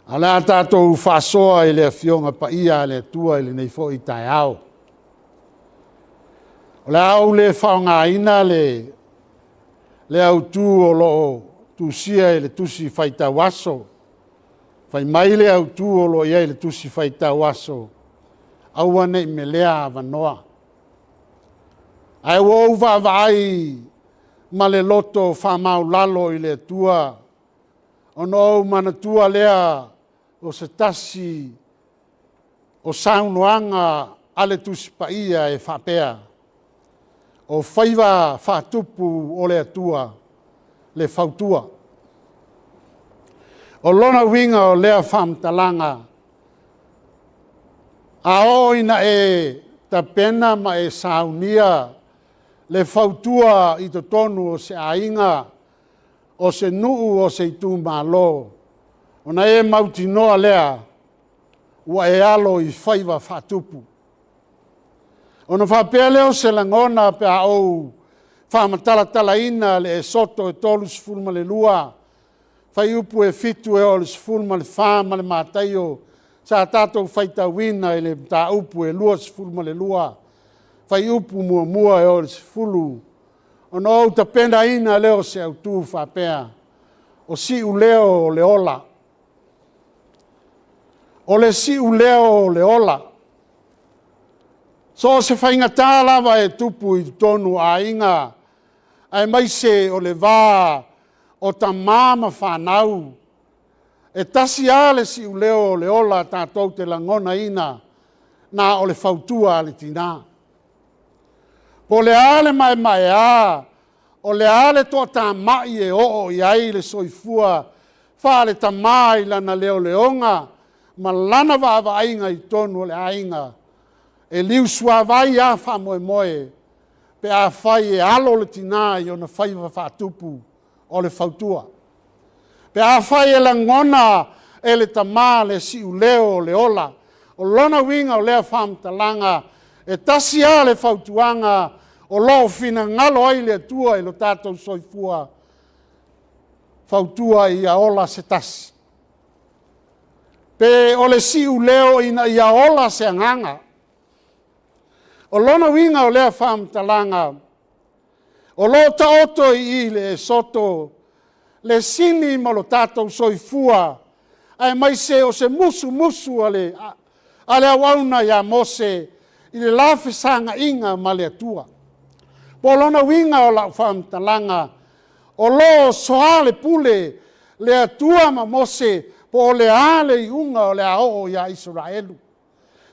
Ala tātou whasoa I le whionga pa ia le tua I le nei fo I tai au. O le au le whaonga ina le au tū o loo tū sia I le tusi whaita waso. Whai mai le au tū o loo ia I le tusi whaita waso. Aua nei me lea wanoa. Ai wau vai ma le loto whamau lalo I le tua. Ono au mana tua lea o se tasi o saunoanga ale tusi pa ia e whapea. O whaiva whatupu o le atua, le whautua. O lona winga o lea whamtalanga. A o ina e ta pena ma e saunia le whautua I to tonu o se ainga, o se nuu o se itu malo. O na e mauti noa lea, ua e alo I whaiva whatupu. O na whapea leo se langona pe a ou whamatala ina le e soto e tolu sifulma le lua. Whai upu e fitu e o le sifulma le whama le mātaio. Sa tātou whaita wina I le tā upu e lua sifulma le lua. Whai upu mua e o le sifulu. O na ou ta pena ina leo se au tū whapea. O si u leo o le ola. O le si u leo o le ola. So se whainga tālawa e tupu I tonu a inga, ai mai se o le vā o ta māma whanau. E tasi ale si u leo o le ola tātou te langona ina, nā o le whautua ale tina. Po le ale mai a, o le ale toa tā mai e o I ai le soifua, wha le ta mai lana leo leonga, ma lana wa ainga I tonu o le ainga. E liu sua vai a wha moe, pe a whai e alo le tina I ona whaiva whatupu o le whautua. Pe a whai e langona e le tamā le si u leo le ola, o lona winga o lea whamtalanga, e tasi a le whautuanga, o loo fina ngalo ai le tua I lo tātou soifua, whautua I a ola se tasi. Pe o le si u leo I a ola se anganga, o lona winga o lea whamtalanga, o lo taoto I le soto, le sini ma lo tātou soifua, ai mai se o se musu ale awauna ia mose, I le lawhisanga inga ma le atua. Po lona winga o lau whamtalanga, o lo soale pule le atua ma mose, po le ale I unga o le ao ia Israelu.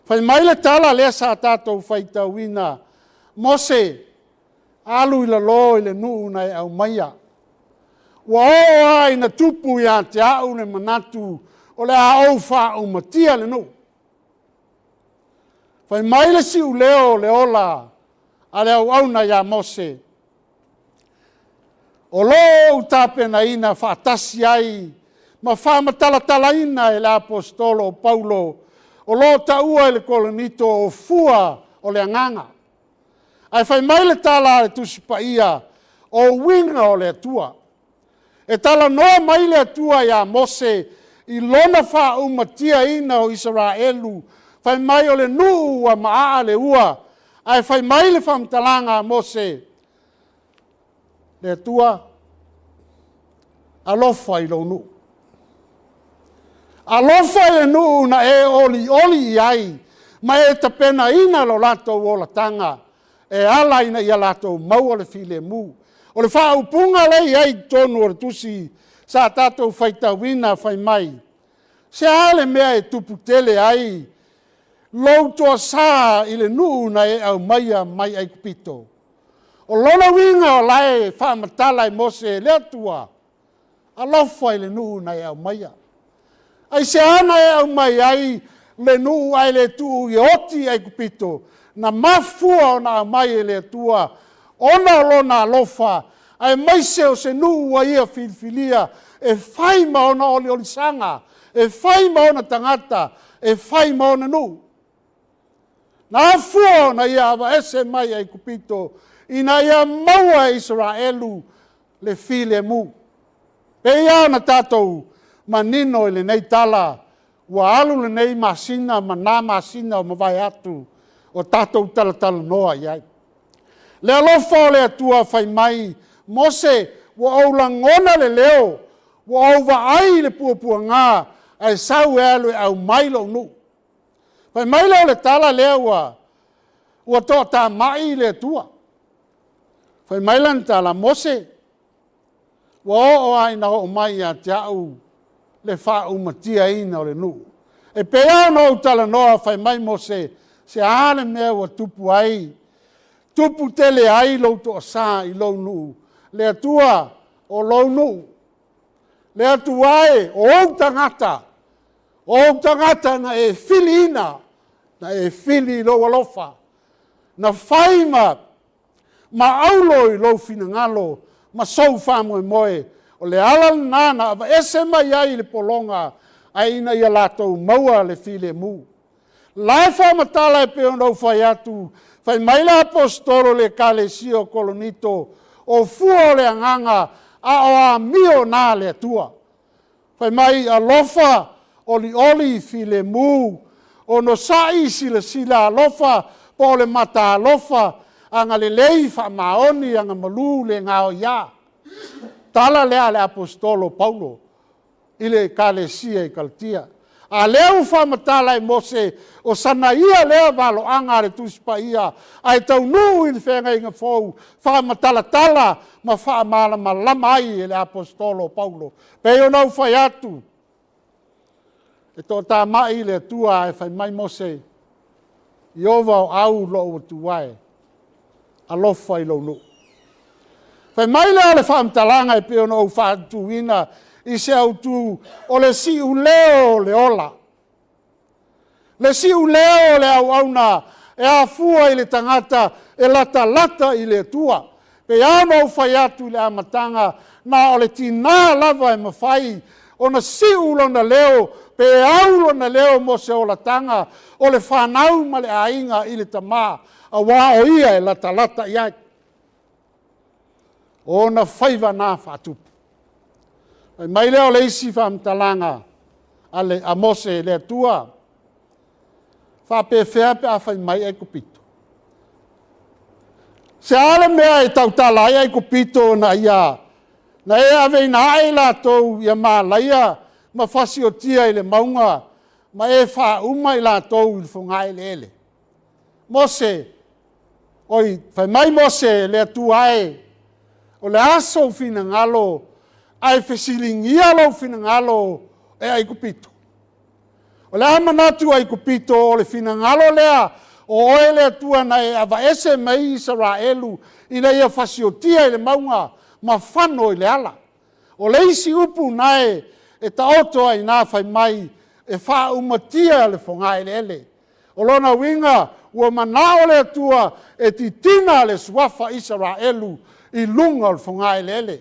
Whai mai le tala lea sa tātou whaita wina. Mose, alu I la lo I le nuu nei au maia. Wa oa I na tupu ia te au le manatu o le au wha o matia le nuu. Whai mai le si u leo le ola a le au na ia Mose. O lo tāpena ina whaatasi ai ma whamatala ina le apostolo Paulo o lo taua I le kolonito o fua o le anganga. Ai whai mai le tala le tusipa ia o winga o le atua. E tala noa mai le atua ia Mose I lona wha umatia ina o Israelu. Whai mai o le nuu a maa le ua. Ai whai mai le whamtalanga Mose. Le atua alofa I lo nuu. Alofa e nuu na e oli ai, ma e tapena ina lo lato o la tanga, e ala ina ia lato mau o le file mu. O le wha upunga lei ai tonu o le tusi, sa tatou whaita wina whai mai. Se ale mea e tupu tele ai, lou toa sa I le nuu na e au maia mai ai kupito. O lona winga o lai whamatala I Mose le atua, alofa I le nuu na e au maia. Ai se ana e au mai ai le nuu ai le tuu I oti ai kupito. Na mafua o na mai le tua. Ona lona alofa. Ai mai se o se nuu a ia filfilia. E whai ma ona oli sanga. E whai ma ona tangata. E whai ma ona nuu. Na afua na ia awa ese mai ai kupito. Ina ia maua Israelu le file mu. Pe ia na tātou manino I le nei tala ua alu lenei masina mana masina o mawai atu o tatou talatala noa iai. Le alofa o le atua fai mai Mose ua oulagona le leo ua ou vaai le puapuagā ae sau e alu e au mai lou nuu. Fai mai leo le tala lea ua toʻatamaʻi le atua. Fai mai lana tala Mose ua o'o aina o'o mai iā te a'u le fa'aumatiaina o le nuu. E pea ona ou talanoa fai mai Mose se a le mea ua tupu ai, tupu tele ai lou toʻasā i lou nuu. Le atua o lou nuu. Le atua e o ou tagata na e fili ina, na e fili lou alofa, na fai ma aulo i lou finagalo, ma sou whamoemoe, o le ala nana ava ese mai ai le polonga, ai ina ia latou maua le file mu. Lai whamatala e peo nau whai atu, whai mai le apostolo le kalesio kolonito, o fua o le anganga, a o a mio nā le atua. Whai mai a lofa, oli file mu, o no sai sila alofa, po le mata alofa, anga le lei wha maoni, anga malu le ngao ia. Tala lea le apostolo Paulo, ile kalesia i kaltia. A leu wha matala i Mose, o sana ia lea valo anga le tuspa ia, ai tau nuu i le whenga inga fau, wha matala ma wha malama ai le apostolo Paulo. Peo nau whai atu, e tō tā mai le tua e whai mai Mose, i ova o au lo o tuwae, alofa i lou nuu. Whai mai lea le whaamtalanga e peo nou whaatuina i se au tu o le siu leo le ola. Le siu leo le au auna e a fua i le tangata e lata i le tua. Pe ano whai atu le amatanga na o le tina lava e mawhai o na siu lona leo pe au lona leo mo se o la tanga o le whanau ma le ainga i le tamā a wā o ia e lata iai. O na whaiva nā whātupu. Mai leo le isi whaamtalanga a Mose le atua. Whape whea pe a whai mai e kupito. Se ale mea e tautala ai e kupito na ia. Na e ave na ai lātou ia mā laia ma whasi o tia i le maunga ma e wha uma i lātou i whungai le ele. Mose, oi, whai mai Mose le atua e o le aso fina ngalo, ai whesilingia lo fina ngalo e ai kupito. O le amanatu ai kupito o le fina ngalo lea, o oe le atua na e awa ese mai Israelu, ina ia whasiotia i le maunga, ma whano i le ala. O le isi upu nae, e taoto ai nā whai mai, e wha umatia le whongai le ele. O lona winga, ua manao le atua, e titina le suafa Israelu, i lunga o le whongai lele.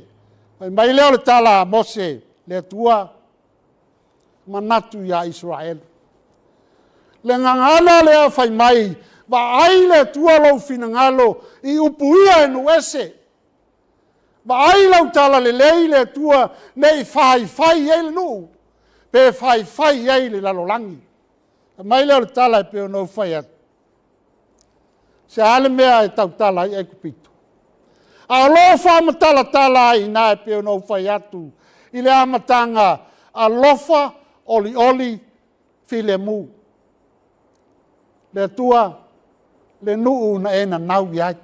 Mai leo le tala a Mose, le atua, manatu ia Israel. Le ngangana lea whai mai, wa ai le atua lau finangalo, i upuia e nuese. Wa ai lau tala le lei le atua, nei whai ei le nuu, pe whai ei le lalolangi. Mai leo le tala e peo nau whai atu. Se ale mea e tau tala i e kupito. A lofa matala i nā e peo nou whai atu. I le amatanga a lofa oli file mu. Le tua le nuu na e na nau iai.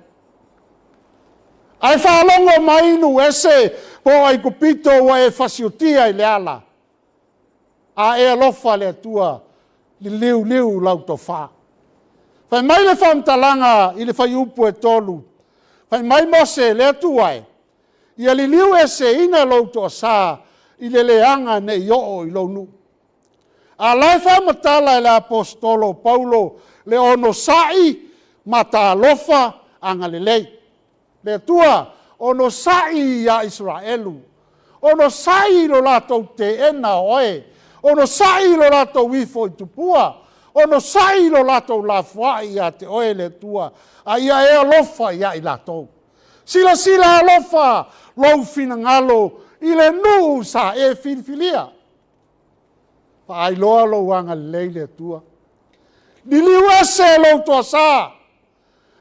Ai whaalongo mai nu ese po ai kupito wa e whasiotia i le ala. A e alofa le tua li liu lau to wha. Whai mai le whamtalanga i le whai upu e tolu. Whai mai Mose le atuai, ia li liu ese ina lou to sā i le leanga ne i o'o i lou nu. A lai whamatala e le apostolo Paulo le ono sai mata alofa anga le lei. Le atua, ono sai ia Israelu. Ono sai lo latou te ena oe. Ono sai lo latou wifo i tupua. Ono sai lo latou la fuai ia te oe le tua. A ia e alofa ia i latou. Sila alofa lou finangalo i le nuu sa e filfilia. Whaailoa lo wanga leile tua. Niliu ese lo tua sa.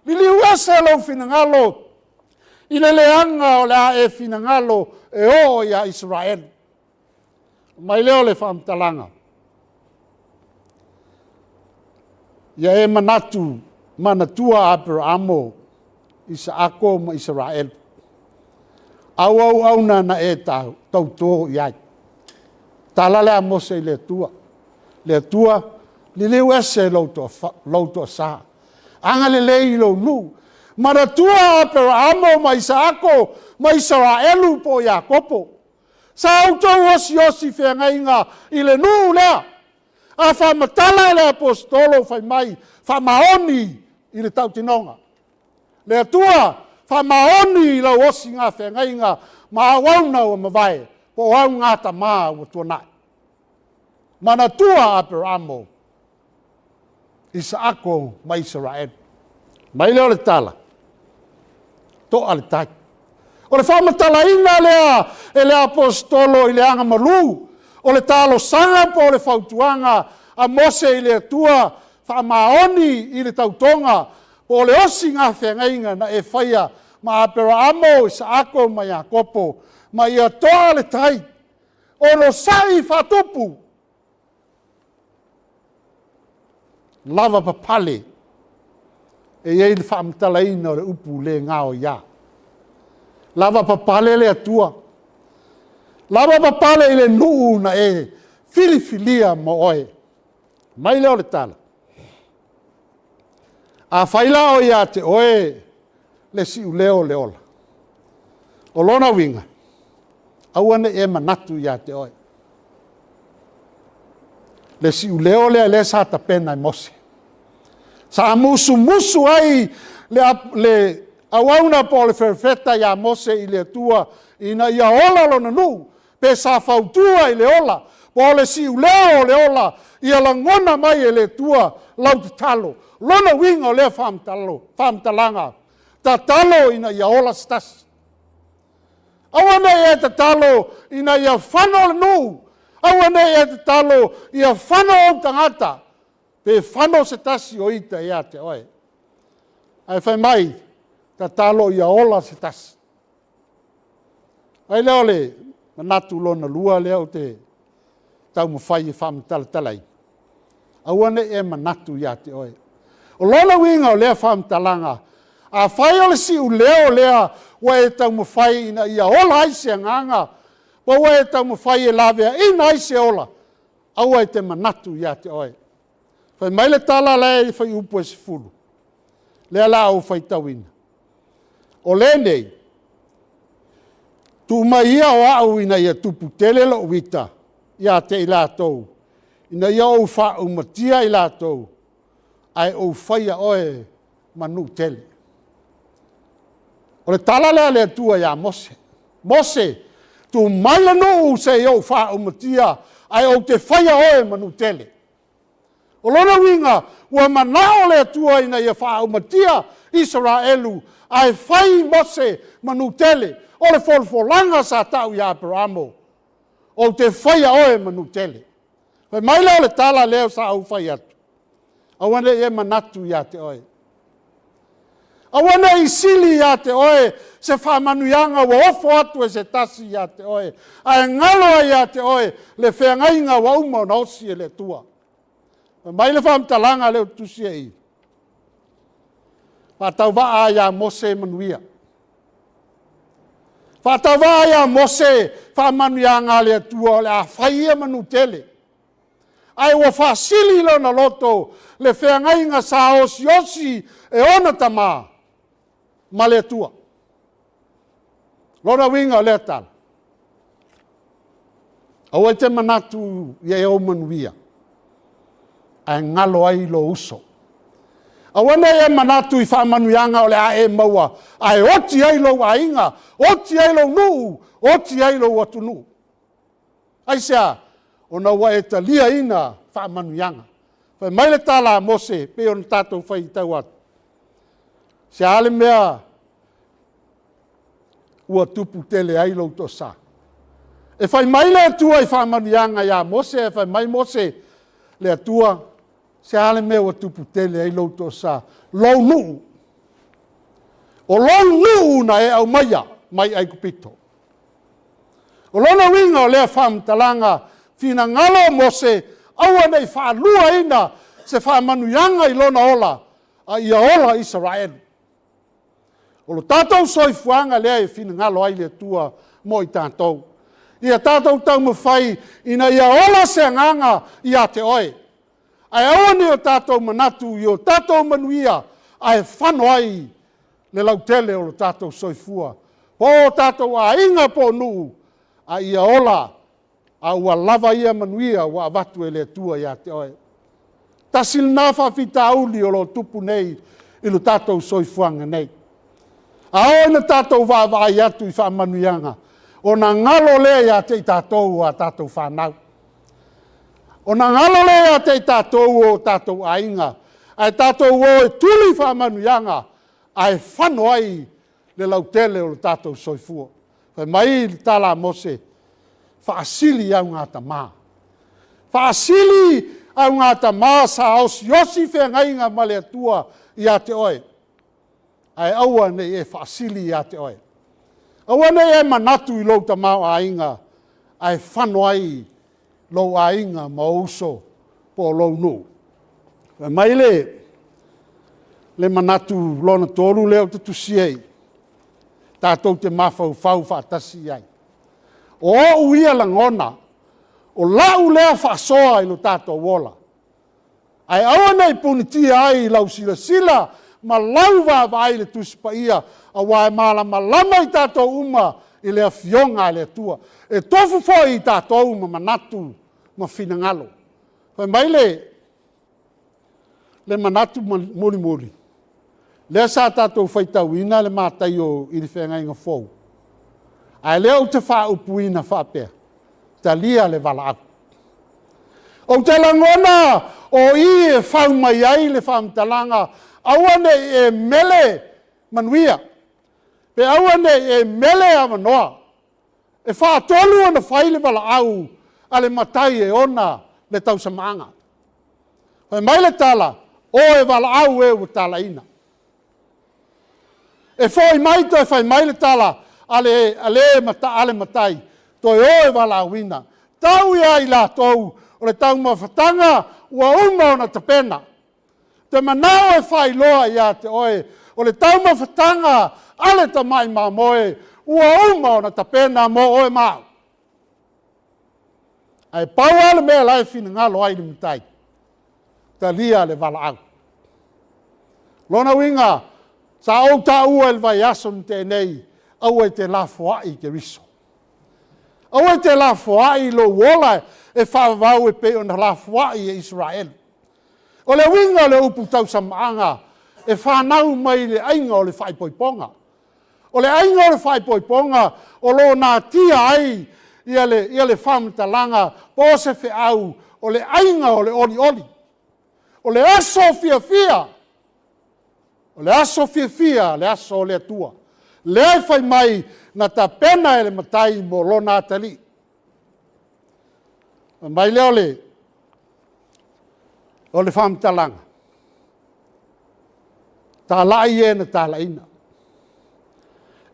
Niliu ese lo finangalo. Ile leanga o lea e finangalo e o ia Israel. Mai leo le whamtalanga. Ia e manatu, manatua Abrahamo, Isaako ma Israel. Au na e tau iai. Tala lea Mose le tua. Le tua, li leu ese lauto sa. Anga le lei lo nu. Manatua Abrahamo ma Isaako ma Israelu po Iakopo. Sa autou osi whengainga i le nu lea. A whamatala le apostolo whai mai, whamaoni i le tautinonga. Le atua, whamaoni i lau osi ngā whengainga, ma wauna o mawai, po au ngāta maa o tuanai. Manatua Abrahamo, Isaako ma Israel. Mai leo le tala, toa le tai. O le whamatala ina lea, e le apostolo i le anga malu, o le talo sanga po le fautuanga a Mose i le atua whamaoni i le tautonga po le osi ngā whengainga na e whaia ma Abrahamo, Isaako ma Iakopo ma ia toa le tai o no sai whatupu lava papale e iei le whaamtalaina o le upu le ngāo ia lava papale le atua lava papale i le nuu na e filifilia mo oe. Mai leo le tala. A whaila o ia te oe le siu leo le ola. O lona winga. Auane e manatu ia te oe. Le siu leo le sa tapena i Mose. Sa musu ai le awauna po le ferfeta ia Mose i le tua ina ia ola lona nuu. Pe sa fautua i le ola, po le siu leo le ola, ia langona mai e le tua lau te talo. Lona winga o le whamtalanga, ta talo ina ia ola stas. Awane e te talo ina ia whano le nu, awane e te talo ia whano o tangata, pe whano se tasi o ita ia te oe. Ai whai mai, ta talo ia ola se tasi. Ai leo le, manatu lona lua leo te tau mawhai e whamtalatalai. Auane e manatu ia te oe. O lona winga o lea whamtalanga, a whai o le si u leo lea wa e tau mawhai ina ia ola aise anganga, wa wa e tau mawhai e lavea ina aise ola. Aua e te manatu ia te oe. Whai maile tala lea i whai upu e se fulu. Lea la au whai tauina. O le nei, tu mai ia o au ina ia tupu tele lo wita ia te i lātou. Ina ia o wha umatia i lātou. Ai o whaia oe manu tele. O le tala lea lea tua ia Mose. Mose, tu mai la no se i o wha umatia ai o te whaia oe manu tele. O lona winga, ua manao lea tua ina ia wha umatia Israelu ai whai Mose manu tele. O le folfolanga sa tau i Abrahamo. O te whaia oe manu tele. Whai mai leo le tala leo sa au whai atu. Awane e manatu ia te oe. Awane i sili ia te oe. Se whamanuianga wa ofo atu e se tasi ia te oe. Ai ngaloa ia te oe. Le whengainga wa uma na osi e le tua. Whai mai le whamtalanga leo tusia i. Whatau waa ia Mose manuia. Whatawa ia Mose whamanuianga le tua le a whaia manu tele. Ai wa whasili lo na loto le whengainga sa osi e ona tama ma le tua. Lora winga le tala. Awa te manatu ia e o manuia. Ai ngalo ai lo uso. Awane e manatu i whamanuianga o le a e maua. Ai oti ai lo ainga, oti ai lo nuu, oti ai lo atunu. Ai sea, o na wa e talia ina whamanuianga. Whai maile tala Mose, pe on tātou whai tau atu. Se ale mea ua tupu tele ai lo to sa. E whai mai le atua I whamanianga ia Mose, e whai mai Mose le atua, se ale mea tupu tele ai louto sa, lou nuu. O lou nuu na e au maia, mai ai kupito. O lona winga o lea whamtalanga, fina ngalo Mose, aua nei whalua ina, se whamanuianga I lona ola, a ia ola Israel. O lo tātou soifuanga lea e fina ngalo ai le tua mo I tātou. Ia tātou tau mawhai, ina ia ola se nganga ia te oe. Ai awane o tātou manatu, I o tātou manuia, ai whano ai le lautele o lo tātou soifua. Po tātou a inga po nuu, a ia ola, a ua lava ia manuia, wa avatu e le tua ia te oe. Tasil nā whawhita auli o lo tupu nei, I lo tātou soifuanga nei. A o ina tātou wāwai atu I whamanuianga, o na ngalo lea ia te I tātou a tātou whanau. O na ngalo lea te I tātou o tātou ainga, ai tātou o e tuli whamanuianga, ai whano ai le lautele o tātou soifua. Whai mai tala Mose, whaasili au ngā tamā. Whaasili au ngā tamā sa osi whengainga male atua I a te oe. Ai aua nei e whaasili I a te oe. Aua nei e manatu I lou tamā a inga, ai whano ai lou a inga ma uso po lou nu. Whai mai le manatu lona tolu leo te tusiei. Tātou te mawhau whaatasi ai. O uia langona, o lau lea whaasoa I lo tātou wola. Ai aua nei punitia ai lau sila, ma lau wāwai le tusipa ia, a wae malama lama I tātou uma I lea fionga I lea tua. E tofu foi I tātou ma manatu, ma finangalo. Whai mai le manatu muri. Lea sa tātou whaitauina le mātai o I le whengai ngā fōu. Ai leo te whaupuina whapea, ta lia le wala aku. O te langona o I e whaumai ai le whamtalanga, awane e mele manuia, pe awane e mele amanoa, e whaatolu ana whai le wala au, ale matai e ona le tausamanga. Whai mai le tala, o e wala au e u tala ina. E foi mai to e fai mai le tala ale matai to e wala wina tau ia I la tou o le tau mawhatanga ua uma ona tapena te manao e fai loa ia te oe o le tau mawhatanga ale ta mai mamoe ua uma ona tapena mo oe mau ai pau ale mea lai fina ngalo ai ni matai ta lia le wala au lona winga sa o ta ua el vai aso te nei, au e te la foai ke riso. Au e te la foai lo wola e whawau e pe o na la foai e Israel. O le winga le upu tau samaanga e whanau mai le ainga o le whaipoiponga. O le ainga o le whaipoiponga o lo nā tia ai ia le whamtalanga po se whiau o le ainga o le oli. O le aso fia. O le aso fia, le aso o le atua. Le ai fai mai na ta pena e le matai mo lo nā tali. Mai leo o le whamtalanga. Tā lai e na tā laina.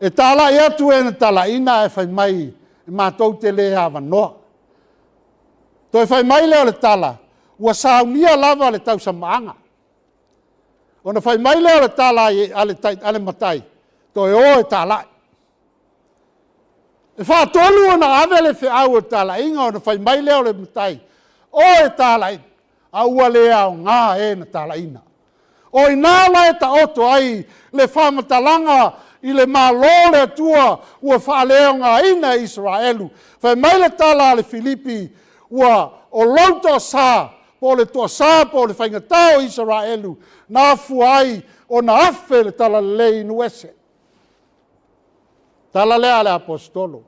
E tā lai atu e na tā laina e fai mai e mātou te le hawa noa. To e fai mai leo le tala, ua saumia lava le tau samaanga. Ona fai mai leo le tala ale matai, to e o e tala. E whaatolu ona ave le whiau e tala inga, ona fai mai leo le matai, o e tala ina, a ua lea o ngā e na tala ina. O i nāla e ta oto ai le whamatalanga I le malo le atua ua whaaleo ngā ina Israelu. Fai mai le tala ale Filipi ua o lauta sā, po le toa sā, po le whaingatao Israelu, nā fuai o na afe le tala le inu ese. Tala lea le apostolo.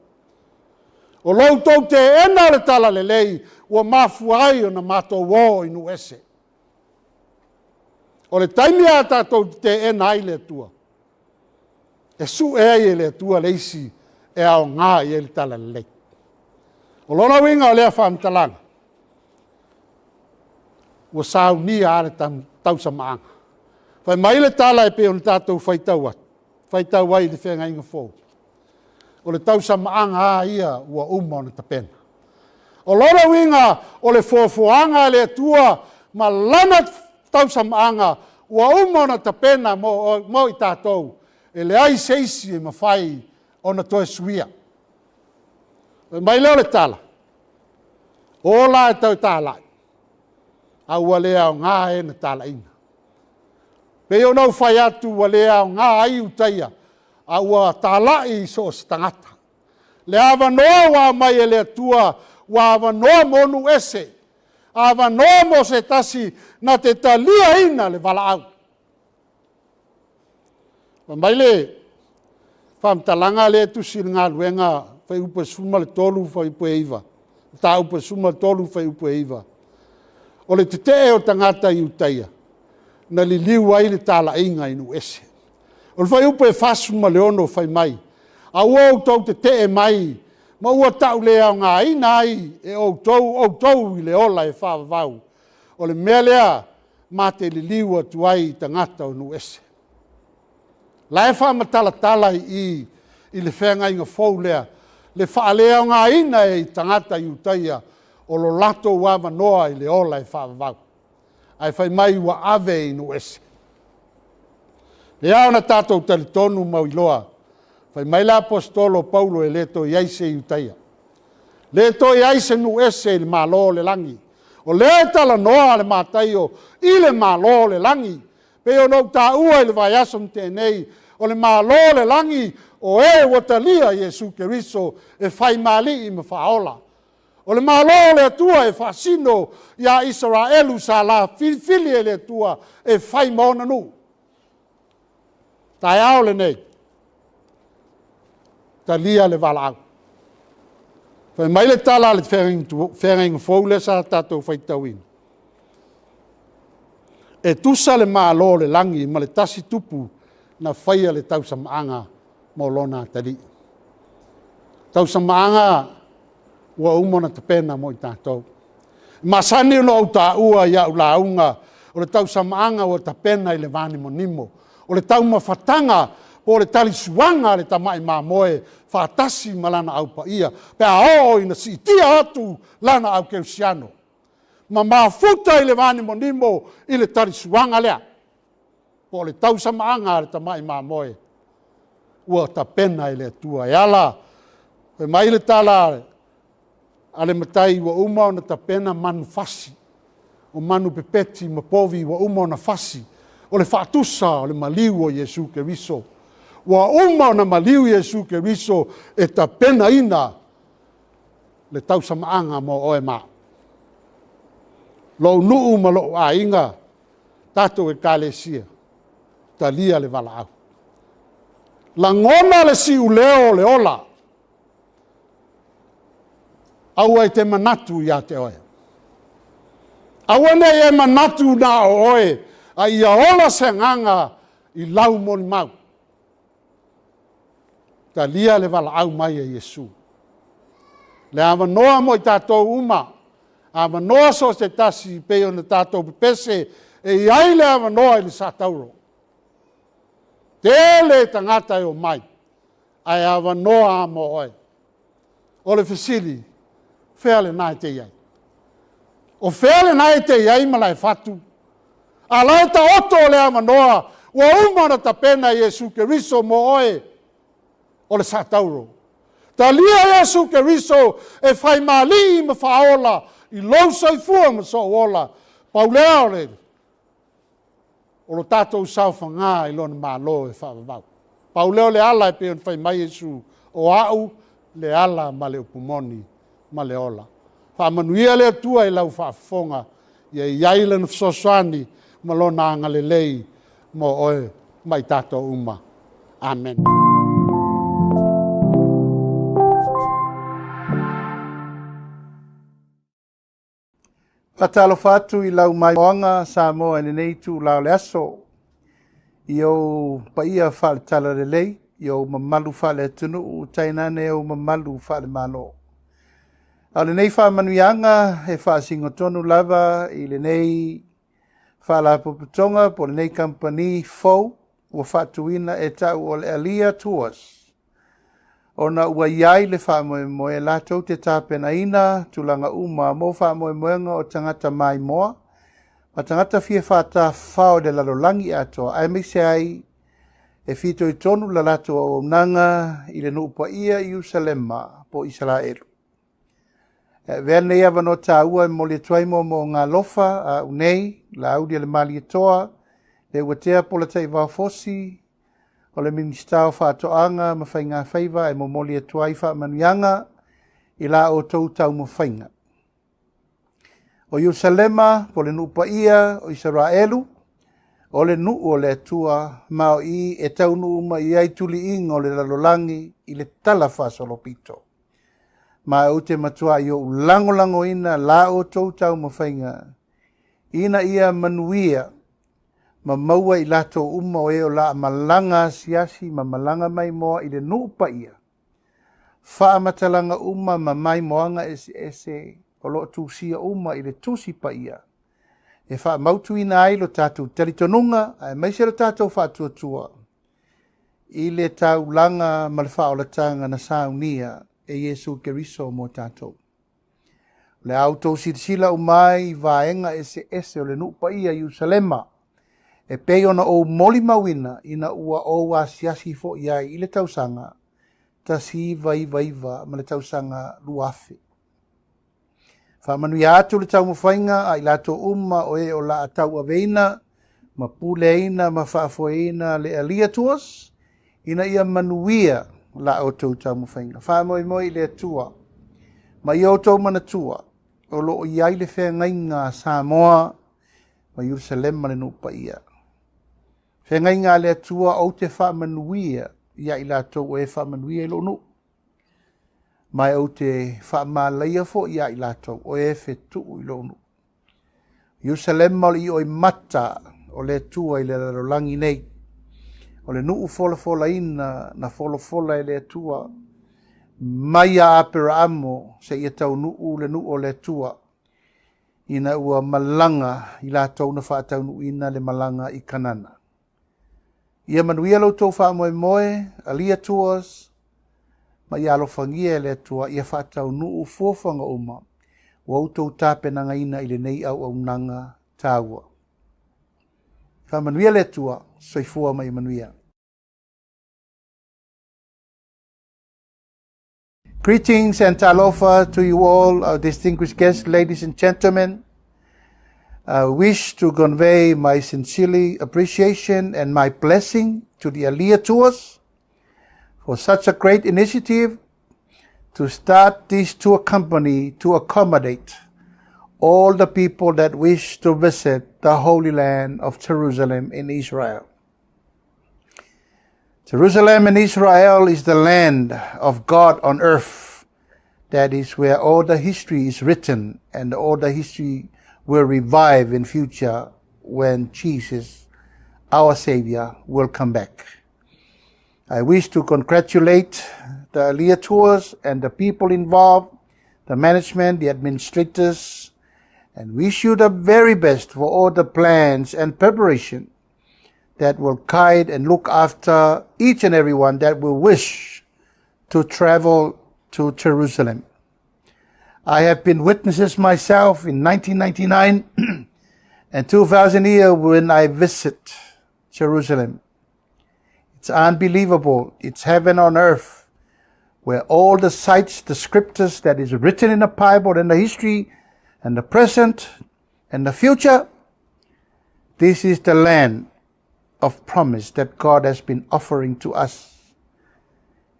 O lautou te ena le tala le lei, ua mafuai o na mātou wō inu ese. O le taimi a tātou te ena ai le atua. E su e ai le atua le isi e ao ngā i le tala le lei. O lona winga o lea whaamtalanga. Ua sau ni are tau sa maanga. Whai maile tala e pe o le tātou whaitau atu. Whaitau ai le whenga inga fōu. O le tau sa maanga a ia ua uma o na tapena. O lona winga o le fōfuanga le atua ma lana tau sa maanga ua uma o na tapena mo i tātou. E le ai seisi e mawhai o na toe suia. Mai leo le tala. O la e tau tālai. A ua lea o ngā e na tāla ina. Pe o nau whai atu ua lea o ngā ai utaia. A ua tālai so o stangata. Le awa noa wa mai e le atua, wa awa noa monu ese. Awa noa mo se tasi na te talia ina le wala au. Mai le whamtalanga le tusi ngā luenga whai upa suma le tolu whai upa eiva. Tā upa suma le tolu whai upa eiva. O le te o tangata i utaia. Na li liu ai le tāla inga inu ese. O le whai upa e whasuma le ono whai mai. A ua o tau te mai. Ma ua tau lea o ngā ina ai. E o tau i le ola e whawavau. O le mea lea ma te li liu atu ai tangata o inu ese. La e whamatala i le whenga inga fōu lea. Le whaalea o ngā ina e tangata i utaia. O lo lato wama noa i le ola e whaavavau. Ai whai mai ua ave inu ese. Le au na tātou tali tonu mau iloa. Whai mai la apostolo Paulo e leto i aise i utaia. Leto i aise nu ese le malo le langi. O le tala noa le mātaio i le malo le langi. Pe o nou tā ua i le vai asom tēnei. O le malo le langi o e watalia Jesu Keriso e whai mali i me whaola. O le malo le atua e whasino ia Israelu sa la fili e le atua e whai maona nu. Tai ao le nei. Ta lia le wala au. Whai mai le tala le wheringa fōu le sa tātou whaitauina. E tusa le malo le langi ma le tasi tupu na whaia le tausa maanga mo lona tali. Tausa maanga ua umona te pena mo i tātou. Masani no au tā ua ia ula aunga o le tausa maanga o ta pena i le vani mo nimo. O le tau mawhatanga o le tali suanga le tamai mamoe whaatasi malana au pa ia. Pea o ina si tia atu lana au keusiano. Ma mafuta i le vani mo nimo i le tali suanga lea. Po le tausa maanga le tamai mamoe. Ua ta pena i le atua. E ala, e mai le tala ale matai wa uma ona ta pena manu fasi. O manu pepeti ma povi wa uma ona fasi. O le whaatusa o le maliu o Jesu Keriso. Wa uma ona maliu Jesu Keriso e ta pena ina le tausa maanga mo oe maa. Lo nuu ma lo a inga tato e kalesia. Ta lia le wala au. La ngona le si uleo le ola. Aua e te manatu ia te oe. Aua ne e manatu na o oe. A ia ola se nganga i lau moni mau. Ta lia le wala au mai e Jesu. Le awa noa mo i tātou uma. Awa noa so se tasi peo na tātou pese. E iai le awa noa i le satauro. Tele tangata e o mai. Ai awa noa mo oe. O le fesili. Wheale nai te iai. O wheale nai te iai Malaefatu. A lai ta oto o le ama noa. Ua umana ta pena Jesu Keriso mo oe. O le satauro. Ta lia Jesu Keriso e whai mali i ma whaola. I lousa i fua ma so ola. Paulea o le. O lo tātou sauwha ngā i lona mālo e whaavavau. Paulea o le ala e peon whai mai Jesu. O au le ala ma le upumoni. Ma le ola. Whaamanuia le atua i lau whaafonga. Ia iai le nafsosoani ma lona anga le lei mo oe mai tātou uma. Amen. Malaefatu i lau mai oanga sa moa ene nei tu lau le aso. Io paia whale tala le lei. Io mamalu whale tunu u tainane o mamalu whale malo. A le nei whaamanuianga he whaasingo tonu lava I le nei whaalapuputonga po le nei company fau ua whaatuina e tau o le Alia Tours. Ona ua iai le whaamoemoe lātou te tāpenaina tulanga uma mo whaamoemoenga o tangata mai moa. Ma tangata fia whātā whao de lalolangi atoa. Ai meise ai e whito I tonu la lātou o nanga I le nuupa ia I Usalema po Israelu. Verne ia vano tāua mo le tuaimo mo ngā lofa a unei, la audia le mali atoa, le uatea po la tai fosi, o le ministao whaatoanga ma whai ngā whaiva e mo moli atuai whaamanuianga I la o tau tau mo whainga. O Yerusalema po le nuupa ia o Israelu, o le nuu o le atua mao I e tau nuu ma I ai tuli ingo le lalolangi I le tala whasolopito. Ma o te matua I o lango ina la o tau tau mo whainga. Ina ia manuia ma maua I lato uma o eo la malanga siasi ma malanga mai moa I le nuupa ia. Wha matalanga uma ma mai moanga ese o lo tusia uma I le tusi pa ia. E wha mautu ina ai lo tātou telitonunga, ai maise lo tātou whātua I le tau langa ma le whaolatanga na saunia e Yesu Keriso mo tātou. Le auto sila umai vaenga ese o le nuupa ia Yerusalema. E pei ona o moli mawina ina ua o wa siasi fo iai I le tausanga ta si vaiva ma le tausanga luafe. Whaamanu atu le tau mawhainga ai lato uma o e o la atau aveina ma puleina ma whaafoeina le Alia Tours ina ia manuia la o tau tau mawhainga. Whaamoe le atua ma I o tau manatua o lo iai le whea ngainga Samoa ma Yerusalema le nuupa ia. Whea ngainga le atua o te whaamanuia ia I lato o e whaamanuia I lo nu. Mai o te whaamalaia fo ia I lato o e whetu I lo nu. Yerusalema o I o I mata o le atua I le larolangi nei. O le nuu fola ina na fola le atua. Mai a apera amo se ia tau nuu le nuu o le atua. Ina ua malanga I la tau na whaatau nuu ina le malanga I kanana. Ia manuia lo tau whaamoemoe, Alia Tours, ma ia alofangia le atua ia whaatau nuu fuafanga uma. Wa utou tāpenanga ina I le nei au nanga tāua. Whaamanuia le atua, soifua mai manuia. Greetings and talofa to you all, our distinguished guests, ladies and gentlemen. I wish to convey my sincerely appreciation and my blessing to the Alia Tours for such a great initiative to start this tour company to accommodate all the people that wish to visit the Holy Land of Jerusalem in Israel. Jerusalem in Israel is the land of God on earth. That is where all the history is written and all the history will revive in future when Jesus, our Savior, will come back. I wish to congratulate the Alia Tours and the people involved, the management, the administrators, and wish you the very best for all the plans and preparation that will guide and look after each and everyone that will wish to travel to Jerusalem. I have been witnesses myself in 1999 and 2000 year when I visit Jerusalem. It's unbelievable. It's heaven on earth where all the sites, the scriptures that is written in the Bible and the history and the present and the future, this is the land of promise that God has been offering to us.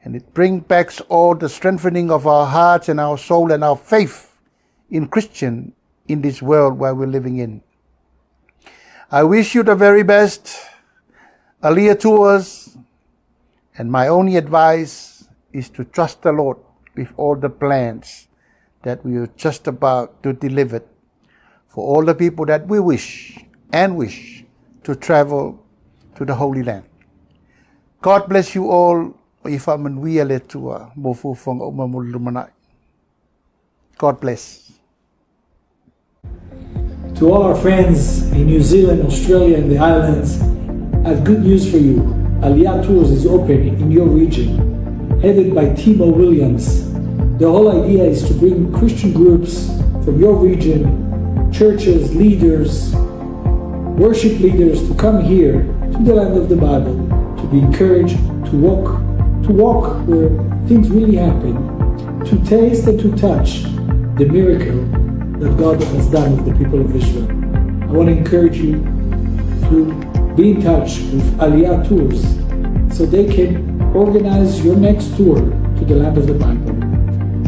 And it brings back all the strengthening of our hearts and our soul and our faith in Christian in this world where we're living in. I wish you the very best, Alia Tours, and my only advice is to trust the Lord with all the plans that we are just about to deliver for all the people that we wish to travel to the Holy Land. God bless you all. If I'm in we let to move from God bless. To all our friends in New Zealand, Australia, and the islands, I have good news for you. 𝚗𝚑𝚗𝚗 Tours is open in your region, headed by Timo Williams. The whole idea is to bring Christian groups from your region, churches, leaders, worship leaders to come here to the land of the Bible, to be encouraged, to walk where things really happen, to taste and to touch the miracle that God has done with the people of Israel. I want to encourage you to be in touch with 𝚗𝚑𝚗𝚗 Tours so they can organize your next tour to the land of the Bible.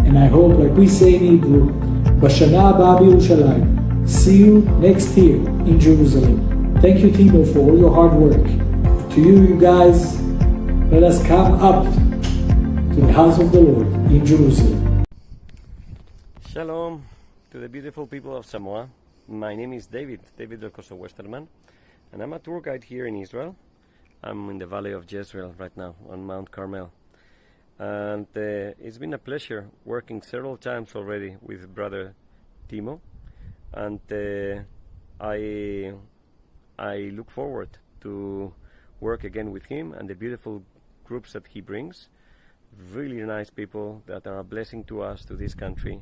And I hope, like we say in Hebrew, בשנה הבאה בירושלים. See you next year in Jerusalem. Thank you, Timo, for all your hard work. To you guys, let us come up to the house of the Lord in Jerusalem. Shalom to the beautiful people of Samoa. My name is David 𝗚𝗚𝗏𝗏𝗏𝗏𝗏𝗏, and I'm a tour guide here in Israel. I'm in the Valley of Jezreel right now on Mount Carmel. And it's been a pleasure working several times already with Brother Timo. And I look forward to work again with him and the beautiful groups that he brings. Really nice people that are a blessing to us, to this country.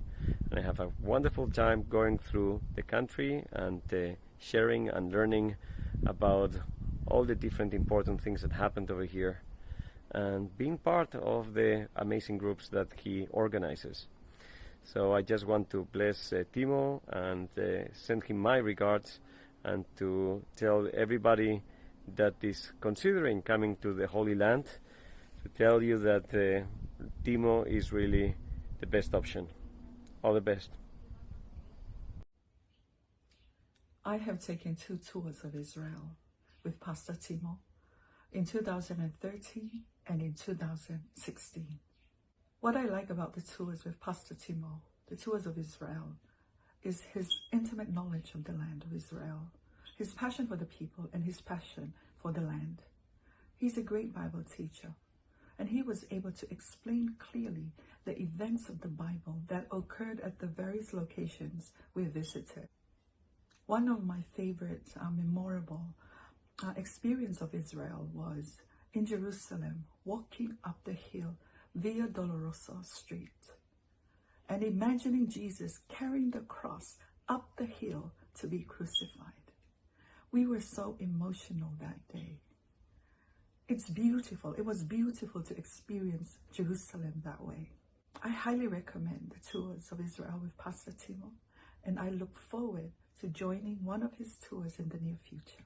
And I have a wonderful time going through the country and sharing and learning about all the different important things that happened over here and being part of the amazing groups that he organizes. So I just want to bless Timo and send him my regards, and to tell everybody that is considering coming to the Holy Land, to tell you that Timo is really the best option. All the best. I have taken 2 tours of Israel with Pastor Timo in 2013 and in 2016. What I like about the tours with Pastor Timo, the tours of Israel, is his intimate knowledge of the land of Israel, his passion for the people, and his passion for the land. He's a great Bible teacher, and he was able to explain clearly the events of the Bible that occurred at the various locations we visited. One of my favorite memorable experience of Israel was in Jerusalem, walking up the hill Via Dolorosa Street, and imagining Jesus carrying the cross up the hill to be crucified. We were so emotional that day. It's beautiful. It was beautiful to experience Jerusalem that way. I highly recommend the tours of Israel with Pastor Timo, and I look forward to joining one of his tours in the near future.